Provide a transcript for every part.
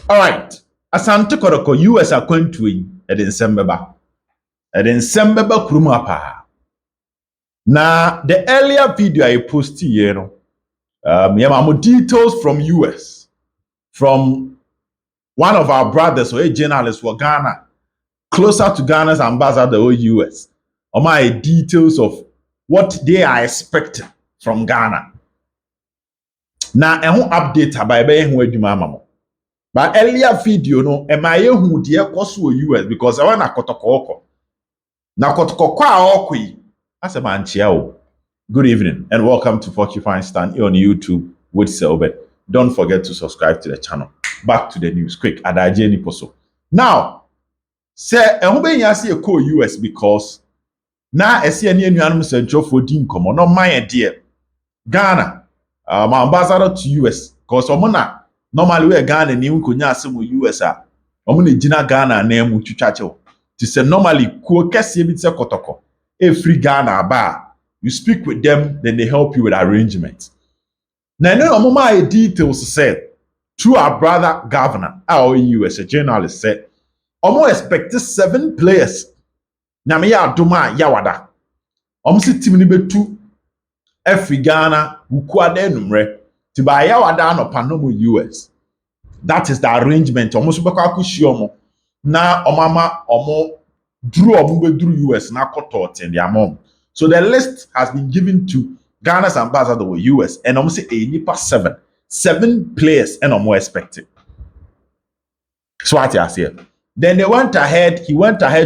All right. Asante Kotoko US akwantui ede nsembeba. Ede nsembeba kurumu apa. Na the earlier video I posted here, no, details from US, from one of our brothers or a journalist for Ghana, closer to Ghana's ambassador or US, or my details of what they are expecting from Ghana. Now, I won't update about who but earlier video, no, am I who dear cost US because I want a Kotoko. Now, Kotoko, that's a man, chiao. Good evening and welcome to Porcupine Stand here on YouTube with Selbet. Don't forget to subscribe to the channel. Back to the news, quick. Adaje ni poso. Now, say, ehube nyasi eko US because na esi eni enuanum central for din komo no my dear Ghana, my ambassador to US because omona normally we Ghana ni nkonya asem US a omona gina Ghana na emu twitwache to say normally kuo kese bi se Kotoko e free Ghana ba. You speak with them, then they help you with arrangements. Now, my details said, through our brother governor, our US, a journalist said, almost expected 7 players. Now, me ya duma yawada. Almost team number 2, every Ghana, ukwade numre, to buy yawada no panomo US. That is the arrangement. Almost bakaku shiomo. Na omama omo drew US na kotot in their mom. So the list has been given to Ghana's ambassador with US and almost a nipa 7 players and more expected. So what I say. Then he went ahead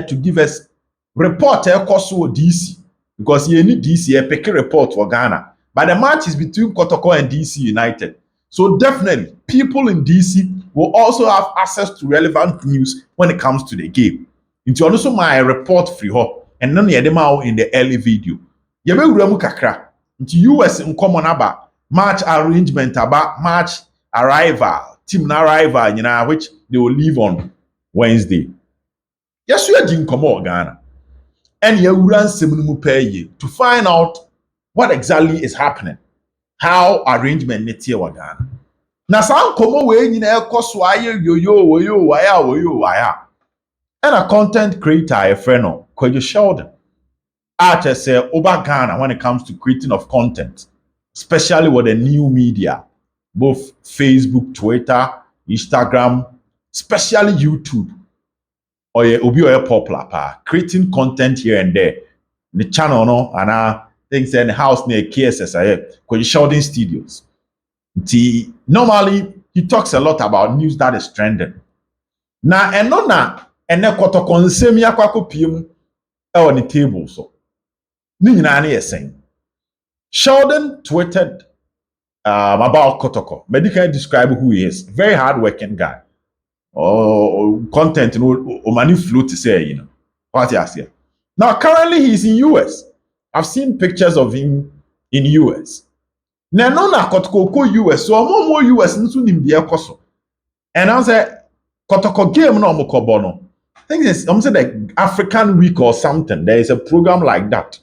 to give us report DC because he need DC a pick report for Ghana. But the match is between Kotoko and DC United. So definitely people in DC will also have access to relevant news when it comes to the game. Into also my report free ho. And none of them out in the early video. You be uramu kakra. Into US in common about match arrangement about match arrival, team arrival, you know, which they will leave on Wednesday. Yes, we are doing come Ghana. And you run similar pay to find out what exactly is happening. How arrangement net here Ghana. Now some come away in a cost wire. And a content creator, a friend of Kwadwo Sheldon. I say over Ghana when it comes to creating of content, especially with the new media, both Facebook, Twitter, Instagram, especially YouTube, or a popular creating content here and there. The channel, no, and things in the house near KSS, Kwadwo Sheldon Studios. Normally, he talks a lot about news that is trending. Now, and no, now. And then Kotoko nsemi akwako piem on the table so. Ni nyina na saying. Sheldon tweeted about Kotoko. But you can describe who he is. Very hardworking guy. Content, many flow to say, you know. What you say. Now currently he's in US. I've seen pictures of him in US. Na no na Kotoko US. So more US nso nim de ekoso. And I say Kotoko game no omokobo no. I think it's almost like African Week or something. There is a program like that.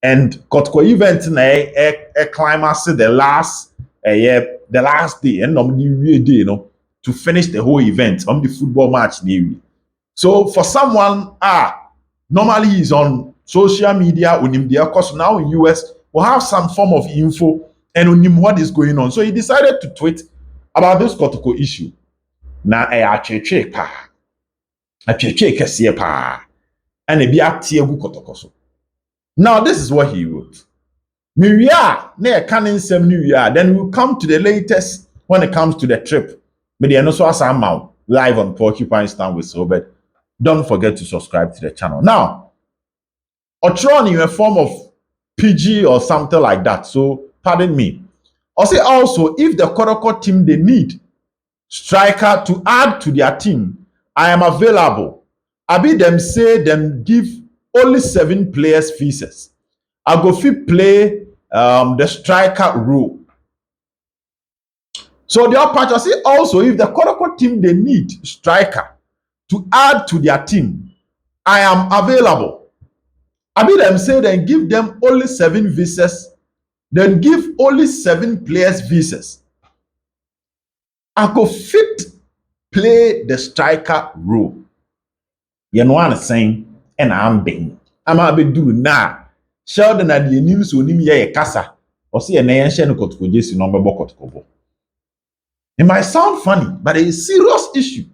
And Kotoko event a climax the last day and day, you know, to finish the whole event on the football match. So for someone normally he's on social media because now in US will have some form of info and what is going on. So he decided to tweet about this Kotoko issue. Now and now this is what he wrote. Then we'll come to the latest when it comes to the trip. Live on Porcupine Stand with Sobet. Don't forget to subscribe to the channel. Now, Otron in a form of PG or something like that. So pardon me. I'll say also if the Kotoko team they need striker to add to their team, I am available. Abi them say them give only 7 players visas. I go fit play the striker role. So the other part I say also if the Kotoko team they need striker to add to their team, I am available. Abi them say then give them only 7 visas, then give only 7 players visas. I go fit play the striker role. You know what I'm saying? And I'm being. I'm a bit do now. Sheldon at the news on him ye kasa. Or see a nation Kotoko Jesse number Kotoko. It might sound funny, but it's a serious issue.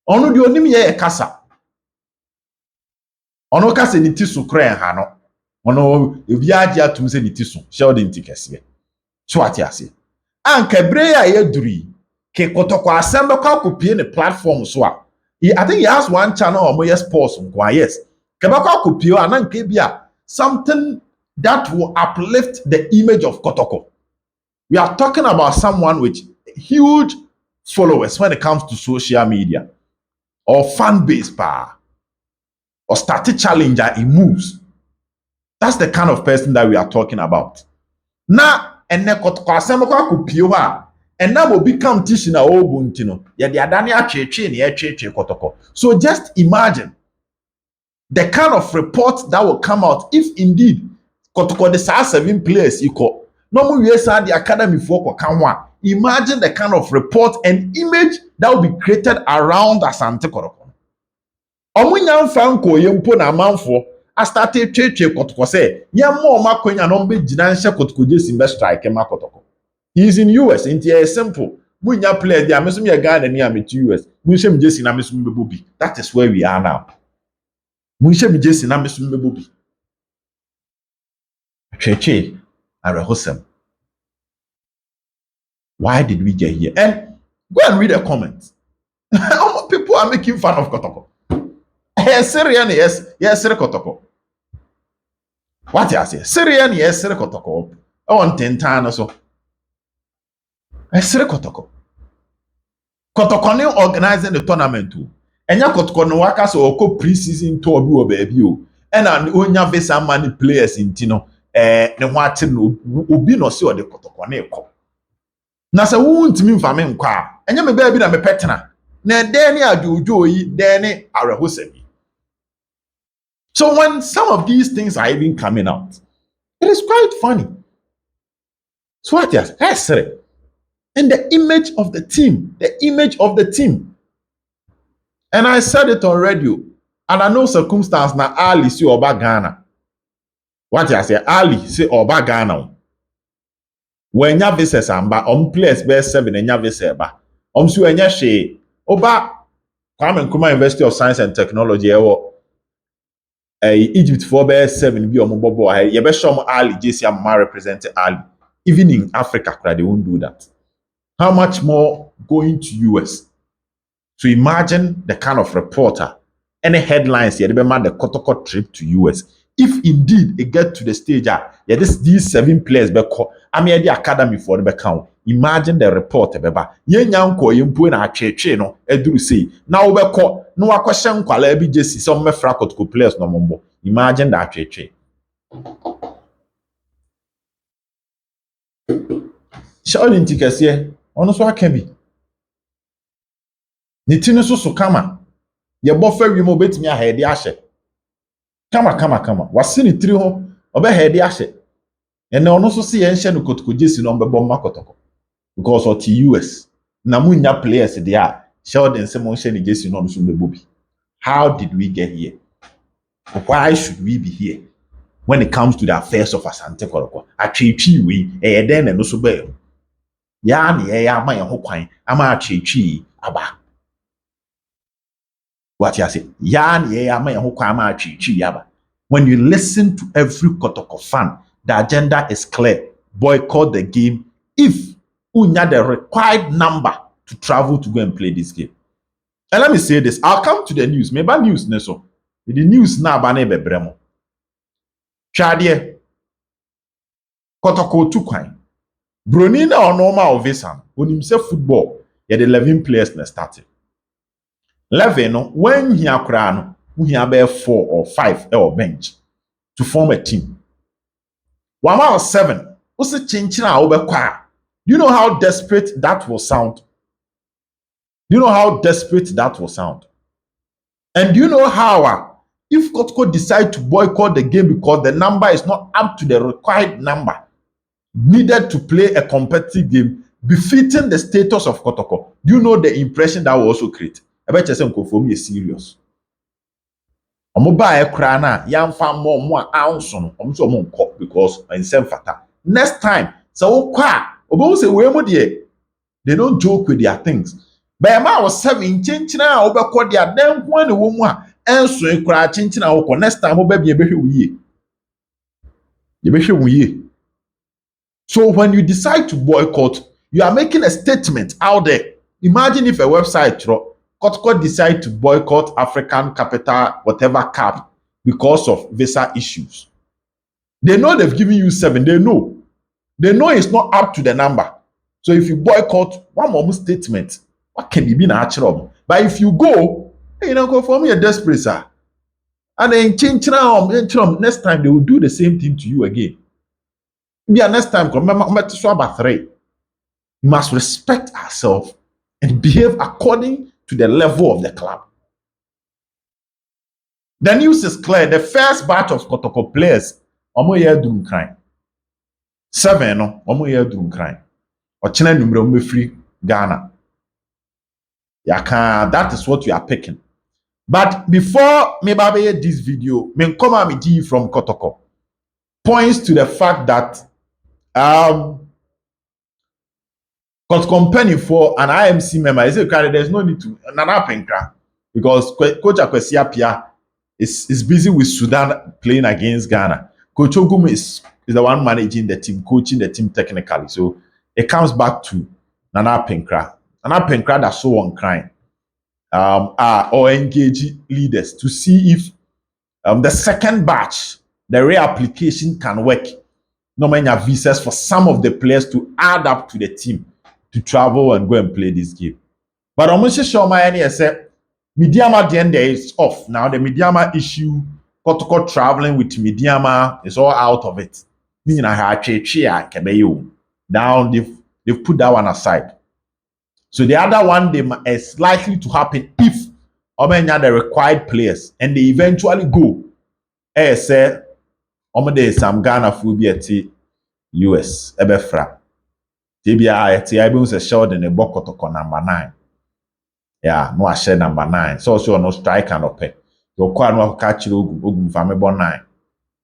Ono di onim ye kasa. Ono kasa ni tisu kra ha no. Ono ebi agye atum se ni tisu. Sheldon ti kese. So ati ase. Anka bre ya ye duri. Ke Kotoko assemble kwa kopie ne platform so a. I think he has one channel or more sports. Yes. Kebakwa kopie ananka bia something that will uplift the image of Kotoko. We are talking about someone with huge followers when it comes to social media or fan base power or static challenger he moves. That's the kind of person that we are talking about. Now, and Kotoko assemble kopie and now will become teaching a whole buntino. Yeah, the Adania Cheche Kotoko. So just imagine the kind of report that will come out if indeed Kotoko the 7 players equal. No more US the academy for Kanwa. Imagine the kind of report and image that will be created around Asante Kotoko. Omunyam fanko yempo na manfo I started Cheche Kotoko say, Yamo Makonya no be Jinansha Kotoko Jesse best strike ma Kotoko. He's in US. It's simple. Munya play there. Mesum ya Ghana ni am to US. Munshem Jesse na mesum bebobi. That is where we are now. Munshem Jesse na mesum bebobi. Cheche arehosem. Why did we get here? And go and read the comments. People are making fun of Kotoko. Syrian yes Kotoko. What you say? Syrian yes Kotoko. I want 10 times or so. Esere Kotoko. Kotoko ne organizing the tournament too. Enya Kotoko no waka so oko pre-season tour bi o baby o. Ena onya visa many players intino ne ho ate no obi no se o de Kotoko na ekọ. Na se wo ntimi mfa me nkọ a, enya me baby na me petena. Na de ne ajojo yi, de ne arehosemi. So when some of these things are even coming out, it is quite funny. So what is Esere? And the image of the team. And I said it on radio. And I know circumstance na Ali say Oba Ghana. What I say, Ali say Oba Ghana. When ya visa samba, players best 7 and ya visa ba. Su enya she Oba Kwame Nkrumah University of Science and Technology Egypt for best 7 be bobo. You be show Ali JC Amma represent Ali. Even in Africa, they won't do that. How much more going to US? So imagine the kind of reporter, any headlines here, remember the Kotoko trip to US. If indeed it get to the stage, these 7 players, I mean, the academy for the account. Imagine the reporter, beba. Yen yanko yempu na cheche no, edu say. Now beko, no question kwala ebi jesi, some me fra Kotoko players no mombo. Imagine that cheche. Sheldon tikesiye. Ono so aka bi ne ti no so kama ye bo fa wi mo betimi a heade ahye kama wase ne tiri ho obe heade ahye ene ono so se ye nhye no Kotoko Jesse no mbebo ma Kotoko because of the US na munya players there Sheldon se mo nhye ne Jesse no so mbebo bi. How did we get here? Why should we be here when it comes to the affairs of Asante Kotoko? Atwetwi we e den na no so ba ya ni ya ama ya ho kwan ama atwetwi aba. What you say? Ya ni ya ama ya ho kwan ama atwetwi aba. When you listen to every Kotoko fan, the agenda is clear. Boycott the game if unya the required number to travel to go and play this game. And let me say this, I'll come to the news. Maybe news neso. The news na ba na bebremo. Twade Kotoko tu kwan. Broni na normal visa. When him say football, you had 11 players na started. 11 no, when he akra no, we have 4 or 5 or bench to form a team. 1 out of 7. What's the chinchina over kwa? Do you know how desperate that will sound? Do you know how desperate that will sound? And do you know how if Kotoko decide to boycott the game because the number is not up to the required number needed to play a competitive game, befitting the status of Kotoko. Do you know the impression that will also create? I bet you say Nkofomi is serious. Omo ba e kra na yamfa mo a ounce no omo so omo nko because ensem fata. Next time, so wo kwa obo say we mo de they don't joke with their things. But ma was 7 chinchina a obekọ dia den ko ne wo mu a enso e kra chinchina wo next time oba bia behwe wo yie. You behwe wo yie. So when you decide to boycott, you are making a statement out there. Imagine if a website Kotoko decide to boycott African Capital whatever cap because of visa issues. They know they've given you 7. They know it's not up to the number. So if you boycott, one more statement, what can you be natural? But if you go, go for me a desperate sir. And then change next time they will do the same thing to you again. Yeah, next time, remember 3. You must respect ourselves and behave according to the level of the club. The news is clear. The first batch of Kotoko players, omo ye drum crime. 7 no, omo ye drum crime. Ochina number omo free Ghana. Yaka, that is what you are picking. But before me babe this video, me come amiti from Kotoko points to the fact that because company for an IMC member, I say there's no need to Nana Penkra because Coach Akwesi Apia is busy with Sudan playing against Ghana. Coach Ogum is the one managing the team, coaching the team technically. So it comes back to Nana Penkra. Nana Penkra that's so on crying. Or engage leaders to see if the second batch, the reapplication can work. No many visas for some of the players to add up to the team to travel and go and play this game. But I'm sure my any say Midiama the end is off. Now the Midiama issue, Kotoko traveling with Midiama is all out of it. Now they've put that one aside. So the other one they is likely to happen if Omenya the required players and they eventually go. Say Omede some Ghana full be at US Ebefra. TBI at I Sheldon a Kotoko number 9. Yeah, no I share number 9. So no strike and pay. You quite no catch you family 9.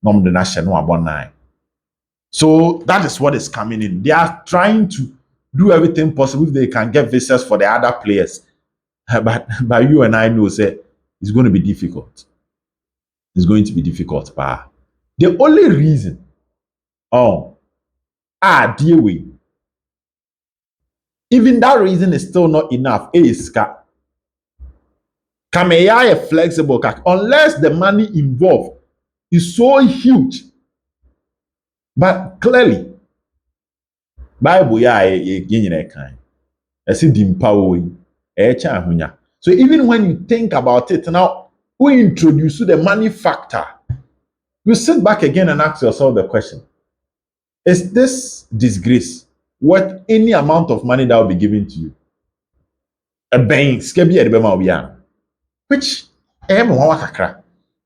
Nom the national about 9. So that is what is coming in. They are trying to do everything possible if they can get visas for the other players. But you and I know say it's going to be difficult. It's going to be difficult. But the only reason dear way. Even that reason is still not enough. Kameya flexible unless the money involved is so huge. But clearly, Bible so even when you think about it now, we introduce the money factor. You sit back again and ask yourself the question: is this disgrace worth any amount of money that will be given to you? A bank, which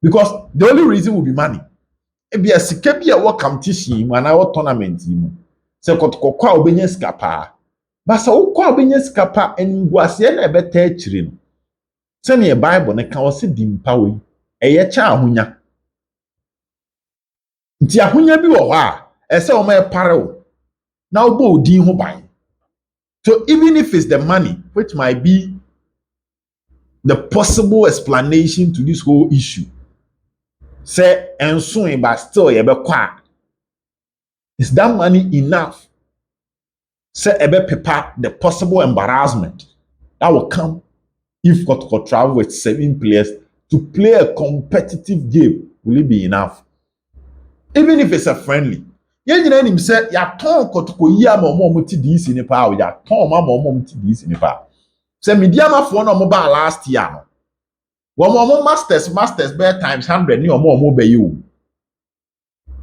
because the only reason will be money. If you are a competition and our tournament, so Kotoko kwa obenya skapa. But so kwa obenya skapa and ngwase na ebe ta chire no. Se ne Bible ne ka o se dimpa we. Eye cha ahonya. Nti ahonya bi wo ho a, ese o ma e pare wo. Na obo odin ho ban. So even if it's the money, which might be the possible explanation to this whole issue, say enso but still ye be kwa. Is that money enough? Say ebe paper the possible embarrassment that will come if Kotoko travel with 7 players to play a competitive game. Will it be enough? Even if it's a friendly. Yen nyina nim say ya ton Kotoko yi ama omo ti dis ni pa o ya ton ma omo ti dis ni pa. Say Midiama fo no omo ba last year no. Wo omo masters be times 100 ni omo be yi o.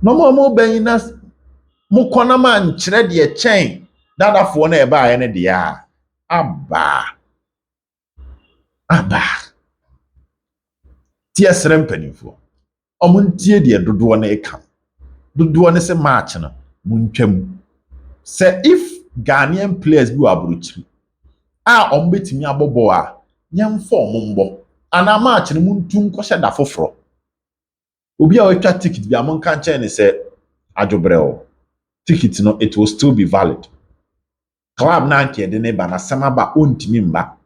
No omo be yi na mo kona man kyerɛ de kyɛn dadafo na ɛba ayɛ ne de a aba tie srem panifo ɔmo ntie de dodoɔ na ɛka dodoɔ ne se match no mo ntwam say if Ghanaian players bi wɔ aburokyiri a ɔmo betumi abɔbɔ a yɛmfa ɔmo mbɔ ana match no mu ntum kɔhyɛ da foforɔ obi a ɔatwa ticket bi a monka nkyɛn ne sɛ adwobrɛw ticket no it will still be valid club na anka yɛde ne ba na sɛm aba ɔntumi mba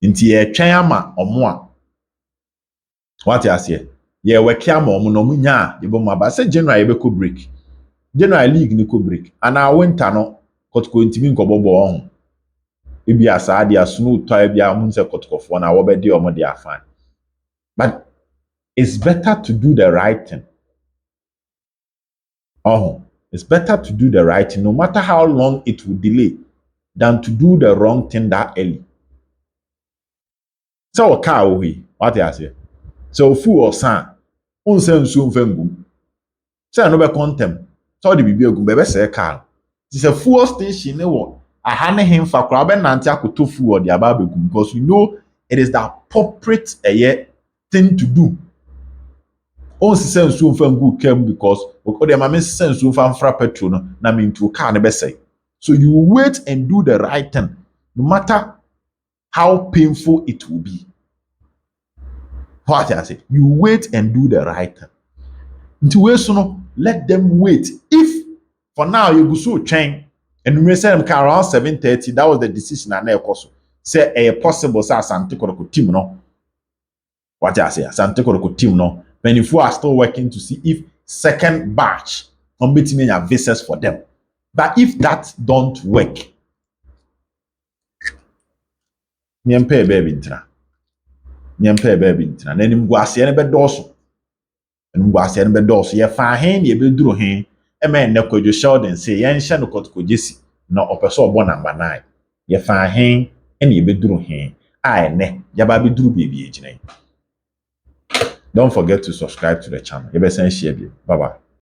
nti yɛtwɛn ama ɔmo a wate aseɛ yɛwɛke ama ɔmo na ɔmo nya a yɛbɛmu aba sɛ January yɛbɛkɔ break January league ni kɔ break ana winter no Kotoko ntumi nkɔbɔbɔ ɔho ebi asa de asono tɔ ebi a mo sɛ Kotokofoɔ na wɔbɛdi ɔmo de afan but it's better to do the right thing it's better to do the right thing no matter how long it will delay than to do the wrong thing that early sɛ ɔka wɔ yi wate aseɛ sɛ ofu ɔsan ɔnsa nsuo mfa ngum sɛ no bɛkɔ ntɛm sɛ ɔde biribi agum bɛbɛsɛe kaa ti sɛ fuel station ne wɔ aha ne hemfa koraa bɛnante akɔtɔ fuel de aba abɛgum because you know it is the appropriate thing to do ɔnsesa nsuo mfa ngu kam because ɔde ma me nsesa nsuo mfa mfra petrol no na mentuo kaa ne bɛsɛe so you wait and do the right thing no matter how painful it will be what I say you wait and do the right thing until we so let them wait if for now you go so train and we say around 7:30 that was the decision and so say a possible say Asante Kotoko team no what I say Asante Kotoko team no when if we are still working to see if second batch on between your visas for them but if that don't work me pay baby ntra na nim guase ne bedoso nim guase ne bedoso ye fa hen ye beduru hen e me ne Kwadwo Sheldon say ye nhye no Kotoko jesi na opeso obo number 9 ye fa hen e ne ye beduru hen a ene ya ba beduru bia bi ejina. Don't forget to subscribe to the channel. You better share it. Bye bye.